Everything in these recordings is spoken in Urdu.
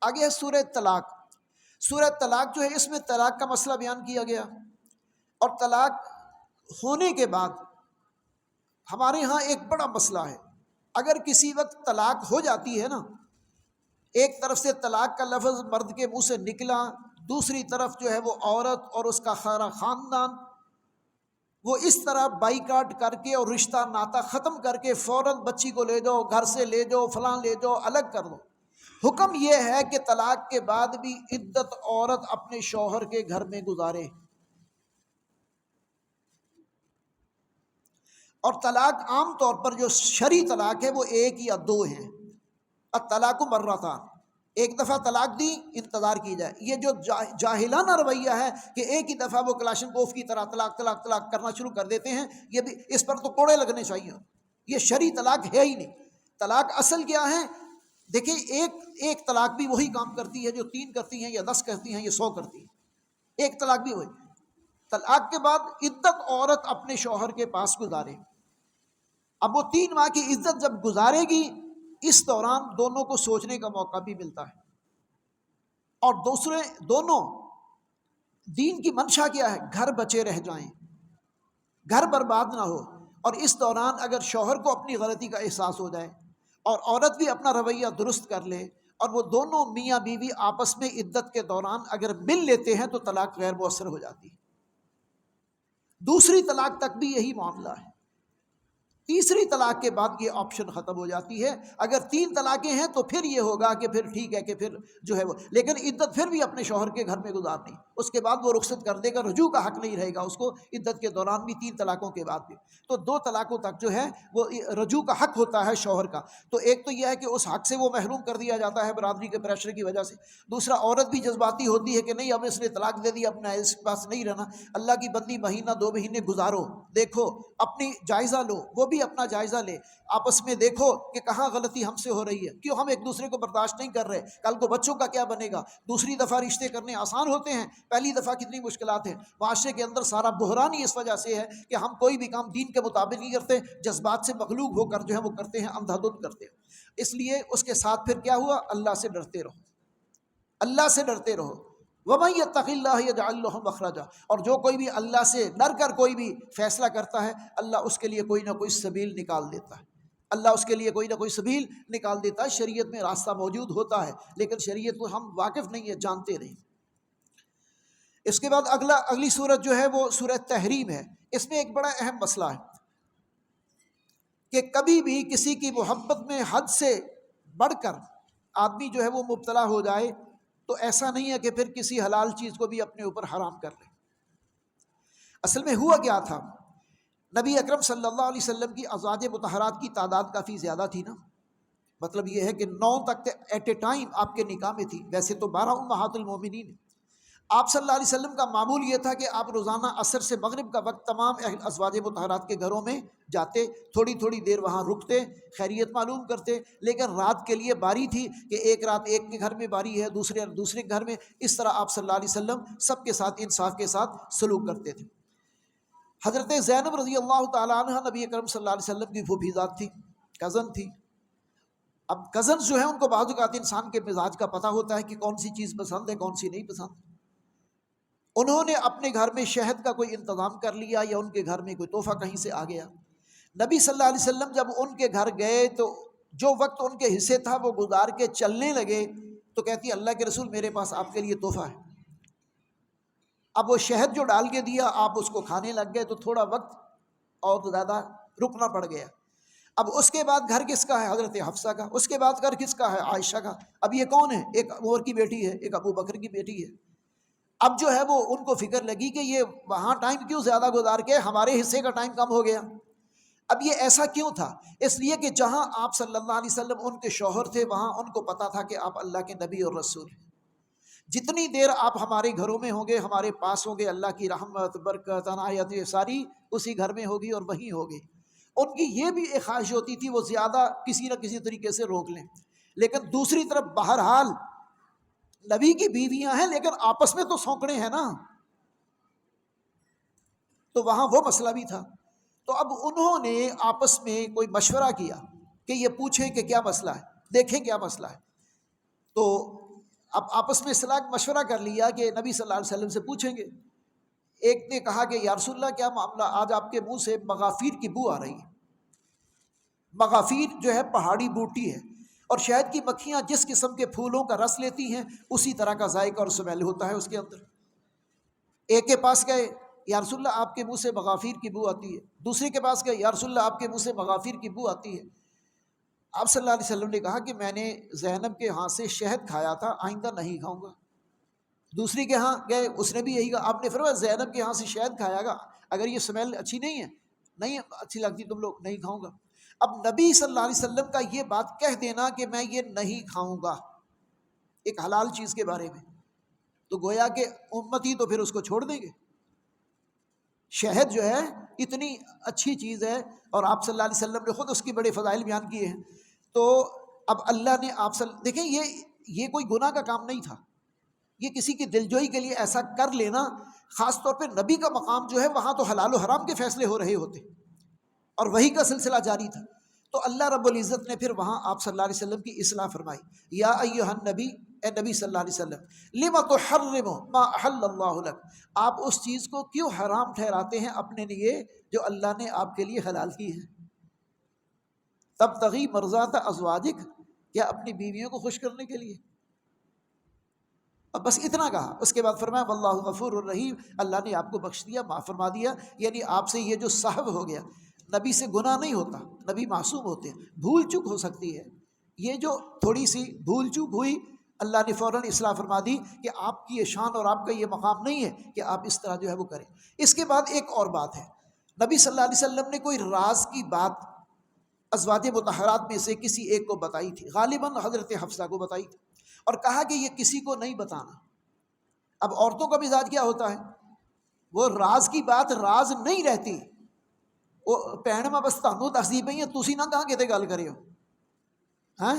آگے ہے سورہ طلاق۔ سورہ طلاق جو ہے اس میں طلاق کا مسئلہ بیان کیا گیا، اور طلاق ہونے کے بعد ہمارے ہاں ایک بڑا مسئلہ ہے، اگر کسی وقت طلاق ہو جاتی ہے نا، ایک طرف سے طلاق کا لفظ مرد کے منہ سے نکلا، دوسری طرف جو ہے وہ عورت اور اس کا سارا خاندان وہ اس طرح بائیکاٹ کر کے اور رشتہ ناتا ختم کر کے فوراً بچی کو لے جاؤ، گھر سے لے جاؤ، فلاں لے جاؤ، الگ کر دو۔ حکم یہ ہے کہ طلاق کے بعد بھی عدت عورت اپنے شوہر کے گھر میں گزارے، اور طلاق عام طور پر جو شرعی طلاق ہے وہ ایک یا دو ہیں۔ الطلاق مرتان، ایک دفعہ طلاق دی انتظار کی جائے۔ یہ جو جاہلانہ رویہ ہے کہ ایک ہی دفعہ وہ کلاشن کوف کی طرح طلاق طلاق طلاق کرنا شروع کر دیتے ہیں، یہ بھی اس پر تو کوڑے لگنے چاہیے۔ یہ شرعی طلاق ہے ہی نہیں۔ طلاق اصل کیا ہے؟ دیکھیں ایک طلاق بھی وہی کام کرتی ہے جو 3 کرتی ہیں یا 10 کرتی ہیں یا 100 کرتی ہیں، ایک طلاق بھی وہی۔ طلاق کے بعد عدت عورت اپنے شوہر کے پاس گزارے۔ اب وہ 3 ماہ کی عدت جب گزارے گی، اس دوران دونوں کو سوچنے کا موقع بھی ملتا ہے، اور دوسرے دونوں دین کی منشا کیا ہے؟ گھر بچے رہ جائیں، گھر برباد نہ ہو۔ اور اس دوران اگر شوہر کو اپنی غلطی کا احساس ہو جائے اور عورت بھی اپنا رویہ درست کر لے، اور وہ دونوں میاں بیوی آپس میں عدت کے دوران اگر مل لیتے ہیں تو طلاق غیر مؤثر ہو جاتی ہے۔ دوسری طلاق تک بھی یہی معاملہ ہے۔ تیسری طلاق کے بعد یہ آپشن ختم ہو جاتی ہے۔ اگر 3 طلاقیں ہیں تو پھر یہ ہوگا کہ پھر ٹھیک ہے کہ پھر جو ہے وہ، لیکن عدت پھر بھی اپنے شوہر کے گھر میں گزارنی، اس کے بعد وہ رخصت کر دے گا، رجوع کا حق نہیں رہے گا اس کو عدت کے دوران بھی، 3 طلاقوں کے بعد بھی۔ تو 2 طلاقوں تک جو ہے وہ رجوع کا حق ہوتا ہے شوہر کا۔ تو ایک تو یہ ہے کہ اس حق سے وہ محروم کر دیا جاتا ہے برادری کے پریشر کی وجہ سے۔ دوسرا، عورت بھی جذباتی ہوتی ہے کہ نہیں اب اس نے طلاق دے دی، اپنا اس کے پاس نہیں رہنا، اللہ کی بندی مہینہ 2 مہینے گزارو، دیکھو اپنی جائزہ لو، وہ بھی اپنا جائزہ لے، آپس میں دیکھو کہ کہاں غلطی ہم سے ہو رہی ہے، کیوں ہم ایک دوسرے کو برداشت نہیں کر رہے، کل کو بچوں کا کیا بنے گا۔ دوسری دفعہ رشتے کرنے آسان ہوتے ہیں، پہلی دفعہ کتنی مشکلات ہیں۔ معاشرے کے اندر سارا بحران ہی اس وجہ سے ہے کہ ہم کوئی بھی کام دین کے مطابق نہیں کرتے، جذبات سے مغلوب ہو کر جو ہے وہ کرتے ہیں، اندھا دھند کرتے ہیں۔ اس لیے اس کے ساتھ پھر کیا ہوا؟ اللہ سے ڈرتے رہو، اللہ سے ڈرتے رہو۔ وَمَن يَتَّقِ اللَّهَ يَجْعَل لَّهُ مَخْرَجًا، اور جو کوئی بھی اللہ سے ڈر کر کوئی بھی فیصلہ کرتا ہے، اللہ اس کے لیے کوئی نہ کوئی سبیل نکال دیتا ہے، اللہ اس کے لیے کوئی نہ کوئی سبیل نکال دیتا ہے۔ شریعت میں راستہ موجود ہوتا ہے، لیکن شریعت کو ہم واقف نہیں ہے، جانتے نہیں۔ اس کے بعد اگلی سورت جو ہے وہ سورت تحریم ہے۔ اس میں ایک بڑا اہم مسئلہ ہے کہ کبھی بھی کسی کی محبت میں حد سے بڑھ کر آدمی جو ہے وہ مبتلا ہو جائے تو ایسا نہیں ہے کہ پھر کسی حلال چیز کو بھی اپنے اوپر حرام کر لے۔ اصل میں ہوا کیا تھا؟ نبی اکرم صلی اللہ علیہ وسلم کی ازواج مطہرات کی تعداد کافی زیادہ تھی نا، مطلب یہ ہے کہ 9 تک ایٹ اے ٹائم آپ کے نکاح میں تھی، ویسے تو 12 امہات المومنین۔ آپ صلی اللہ علیہ وسلم کا معمول یہ تھا کہ آپ روزانہ عصر سے مغرب کا وقت تمام ازواج مطہرات کے گھروں میں جاتے، تھوڑی تھوڑی دیر وہاں رکتے، خیریت معلوم کرتے، لیکن رات کے لیے باری تھی کہ ایک رات ایک کے گھر میں باری ہے، دوسرے گھر میں، اس طرح آپ صلی اللہ علیہ وسلم سب کے ساتھ انصاف کے ساتھ سلوک کرتے تھے۔ حضرت زینب رضی اللہ تعالیٰ عنہ نبی اکرم صلی اللہ علیہ وسلم کی پھوپھی ذات تھی، کزن تھی۔ اب کزنز جو ہیں ان کو بعض اوقات انسان کے مزاج کا پتہ ہوتا ہے کہ کون سی چیز پسند ہے کون سی نہیں پسند۔ انہوں نے اپنے گھر میں شہد کا کوئی انتظام کر لیا، یا ان کے گھر میں کوئی تحفہ کہیں سے آ گیا۔ نبی صلی اللہ علیہ وسلم جب ان کے گھر گئے تو جو وقت ان کے حصے تھا وہ گزار کے چلنے لگے تو کہتی اللہ کے رسول میرے پاس آپ کے لیے تحفہ ہے۔ اب وہ شہد جو ڈال کے دیا آپ اس کو کھانے لگ گئے تو تھوڑا وقت اور زیادہ رکنا پڑ گیا۔ اب اس کے بعد گھر کس کا ہے؟ حضرت حفصہ کا۔ اس کے بعد گھر کس کا ہے؟ عائشہ کا۔ اب یہ کون ہے؟ ایک عمر کی بیٹی ہے، ایک ابو بکر کی بیٹی ہے۔ اب جو ہے وہ ان کو فکر لگی کہ یہ وہاں ٹائم کیوں زیادہ گزار کے ہمارے حصے کا ٹائم کم ہو گیا۔ اب یہ ایسا کیوں تھا؟ اس لیے کہ جہاں آپ صلی اللہ علیہ وسلم ان کے شوہر تھے وہاں ان کو پتا تھا کہ آپ اللہ کے نبی اور رسول ہیں۔ جتنی دیر آپ ہمارے گھروں میں ہوں گے، ہمارے پاس ہوں گے، اللہ کی رحمت برکت عنایت ساری اسی گھر میں ہوگی اور وہیں ہوگی۔ ان کی یہ بھی ایک خواہش ہوتی تھی وہ زیادہ کسی نہ کسی طریقے سے روک لیں، لیکن دوسری طرف بہرحال نبی کی بیویاں ہیں لیکن آپس میں تو سونکڑے ہیں نا، تو وہاں وہ مسئلہ بھی تھا۔ تو اب انہوں نے آپس میں کوئی مشورہ کیا کہ یہ پوچھیں کہ کیا مسئلہ ہے، دیکھیں کیا مسئلہ ہے۔ تو اب آپس میں اصلاح مشورہ کر لیا کہ نبی صلی اللہ علیہ وسلم سے پوچھیں گے. ایک نے کہا کہ یا رسول اللہ کیا معاملہ، آج آپ کے منہ سے مغافیر کی بو آ رہی ہے. مغافیر جو ہے پہاڑی بوٹی ہے، اور شہد کی مکھیاں جس قسم کے پھولوں کا رس لیتی ہیں اسی طرح کا ذائقہ اور سمیل ہوتا ہے اس کے اندر. ایک کے پاس گئے، یا رسول اللہ آپ کے منہ سے مغافیر کی بو آتی ہے. دوسرے کے پاس گئے، یا رسول اللہ آپ کے منہ سے مغافیر کی بو آتی ہے. آپ صلی اللہ علیہ وسلم نے کہا کہ میں نے زینب کے ہاں سے شہد کھایا تھا، آئندہ نہیں کھاؤں گا. دوسری کے ہاں گئے، اس نے بھی یہی کہا. آپ نے فرمایا زینب کے ہاں سے شہد کھایا گا، اگر یہ سمیل اچھی نہیں ہے، نہیں اچھی لگتی تم لوگ، نہیں کھاؤں گا. اب نبی صلی اللہ علیہ وسلم کا یہ بات کہہ دینا کہ میں یہ نہیں کھاؤں گا ایک حلال چیز کے بارے میں، تو گویا کہ امتی تو پھر اس کو چھوڑ دیں گے. شہد جو ہے اتنی اچھی چیز ہے، اور آپ صلی اللہ علیہ وسلم نے خود اس کی بڑے فضائل بیان کیے ہیں. تو اب اللہ نے دیکھیں یہ کوئی گناہ کا کام نہیں تھا، یہ کسی کی دلجوئی کے لیے ایسا کر لینا. خاص طور پہ نبی کا مقام جو ہے وہاں تو حلال و حرام کے فیصلے ہو رہے ہوتے اور وہی کا سلسلہ جاری تھا. تو اللہ رب العزت نے پھر وہاں آپ صلی اللہ علیہ وسلم کی اصلاح فرمائی. یا ایھا النبی، اے نبی صلی اللہ علیہ وسلم، لما تحرم ما احل اللہ لک، آپ اس چیز کو کیوں حرام ٹھہراتے ہیں اپنے لیے جو اللہ نے آپ کے لیے حلال کی ہے. تبتغی مرضات ازواجک، کیا اپنی بیویوں کو خوش کرنے کے لیے. اب بس اتنا کہا، اس کے بعد فرمایا واللہ غفور الرحیم، اللہ نے آپ کو بخش دیا، معاف فرما دیا. یعنی آپ سے یہ جو سہو ہو گیا، نبی سے گناہ نہیں ہوتا، نبی معصوم ہوتے ہیں، بھول چک ہو سکتی ہے. یہ جو تھوڑی سی بھول چک ہوئی، اللہ نے فوراً اصلاح فرما دی کہ آپ کی یہ شان اور آپ کا یہ مقام نہیں ہے کہ آپ اس طرح جو ہے وہ کریں. اس کے بعد ایک اور بات ہے، نبی صلی اللہ علیہ وسلم نے کوئی راز کی بات ازواج مطہرات میں سے کسی ایک کو بتائی تھی، غالباً حضرت حفصہ کو بتائی تھی، اور کہا کہ یہ کسی کو نہیں بتانا. اب عورتوں کا مزاج کیا ہوتا ہے، وہ راز کی بات راز نہیں رہتی. وہ بھن میں بس تانوں دسدی پئی ہوں، تسی نہ کہاں کتے گل کرے ہو. ہاں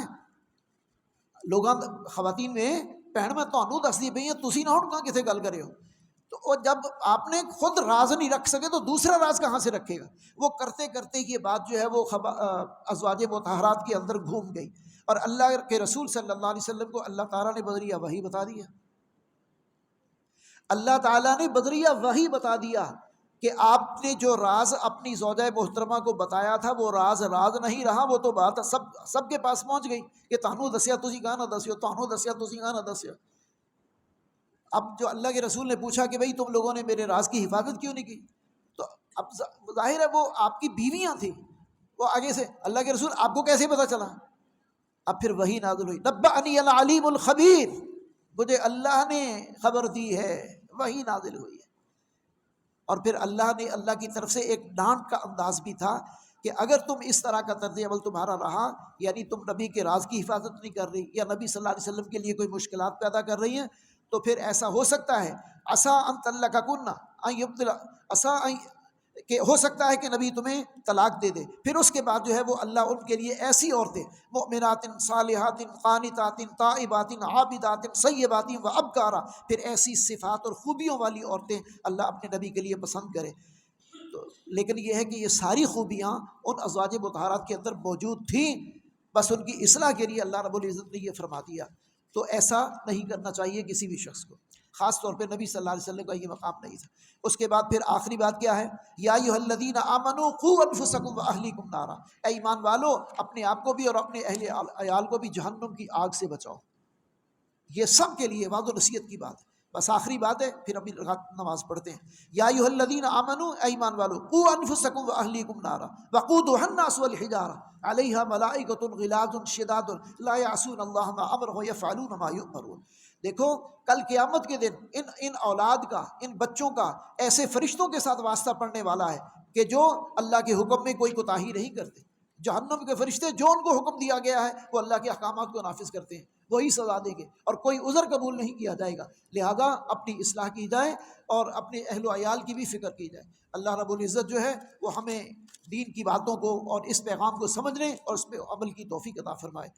لوگاں خواتین میں بھن میں تانوں دسدی پئی ہوں، تسی نہ ہن کہاں کتے گل کرے ہو. تو وہ جب آپ نے خود راز نہیں رکھ سکے تو دوسرا راز کہاں سے رکھے گا. وہ کرتے کرتے یہ بات جو ہے وہ ازواج مطہرات کے اندر گھوم گئی، اور اللہ کے رسول صلی اللہ علیہ وسلم کو اللہ تعالیٰ نے بدریہ وحی بتا دیا. اللہ تعالیٰ نے بدریہ وحی بتا دیا کہ آپ نے جو راز اپنی زوجہ محترمہ کو بتایا تھا وہ راز نہیں رہا، وہ تو بات سب کے پاس پہنچ گئی کہ تانوں دسیا تسی کہاں نہ دسیو، تانوں دسیا تسی کہاں نہ دسیو. اب جو اللہ کے رسول نے پوچھا کہ بھئی تم لوگوں نے میرے راز کی حفاظت کیوں نہیں کی، تو اب ظاہر ہے وہ آپ کی بیویاں تھیں. وہ آگے سے اللہ کے رسول آپ کو کیسے پتہ چلا. اب پھر وحی نازل ہوئی، نبأنی العلیم الخبیر، مجھے اللہ نے خبر دی ہے، وحی نازل ہوئی ہے. اور پھر اللہ نے، اللہ کی طرف سے ایک ڈانٹ کا انداز بھی تھا کہ اگر تم اس طرح کا طرز عمل تمہارا رہا، یعنی تم نبی کے راز کی حفاظت نہیں کر رہی یا نبی صلی اللہ علیہ وسلم کے لیے کوئی مشکلات پیدا کر رہی ہیں، تو پھر ایسا ہو سکتا ہے عسیٰ ان طلقکن ان یبدل، عسیٰ کہ ہو سکتا ہے کہ نبی تمہیں طلاق دے دے. پھر اس کے بعد جو ہے وہ اللہ ان کے لیے ایسی عورتیں مؤمنات صالحات قانتات تائبات عابدات سیبات و ابکارا، پھر ایسی صفات اور خوبیوں والی عورتیں اللہ اپنے نبی کے لیے پسند کرے. تو لیکن یہ ہے کہ یہ ساری خوبیاں ان ازواج مطہرات کے اندر موجود تھیں، بس ان کی اصلاح کے لیے اللہ رب العزت نے یہ فرما دیا. تو ایسا نہیں کرنا چاہیے کسی بھی شخص کو، خاص طور پہ نبی صلی اللہ علیہ وسلم کا یہ مقام نہیں تھا. اس کے بعد پھر آخری بات کیا ہے، یا ایھا الذین آمنوا قوا انفسکم واہلیکم نارا، اے ایمان والو اپنے آپ کو بھی اور اپنے اہل عیال کو بھی جہنم کی آگ سے بچاؤ. یہ سب کے لیے وعد و نصیحت کی بات ہے. بس آخری بات ہے، پھر ابھی نماز پڑھتے ہیں. یا ایھا الذین آمنوا، اے ایمان والو، قوا انفسکم واہلیکم نارا وقودھا الناس والحجارہ علیہا ملائکۃ غلاظ شداد لا یعصون اللہ ما امرهم یفعلون ما یؤمرون. دیکھو کل قیامت کے دن ان اولاد کا، ان بچوں کا ایسے فرشتوں کے ساتھ واسطہ پڑنے والا ہے کہ جو اللہ کے حکم میں کوئی کوتاہی نہیں کرتے. جہنم کے فرشتے جو ان کو حکم دیا گیا ہے وہ اللہ کے احکامات کو نافذ کرتے ہیں، وہی سزا دیں گے اور کوئی عذر قبول نہیں کیا جائے گا. لہذا اپنی اصلاح کی جائے اور اپنے اہل و عیال کی بھی فکر کی جائے. اللہ رب العزت جو ہے وہ ہمیں دین کی باتوں کو اور اس پیغام کو سمجھنے اور اس پہ عمل کی توفیق عطا فرمائے.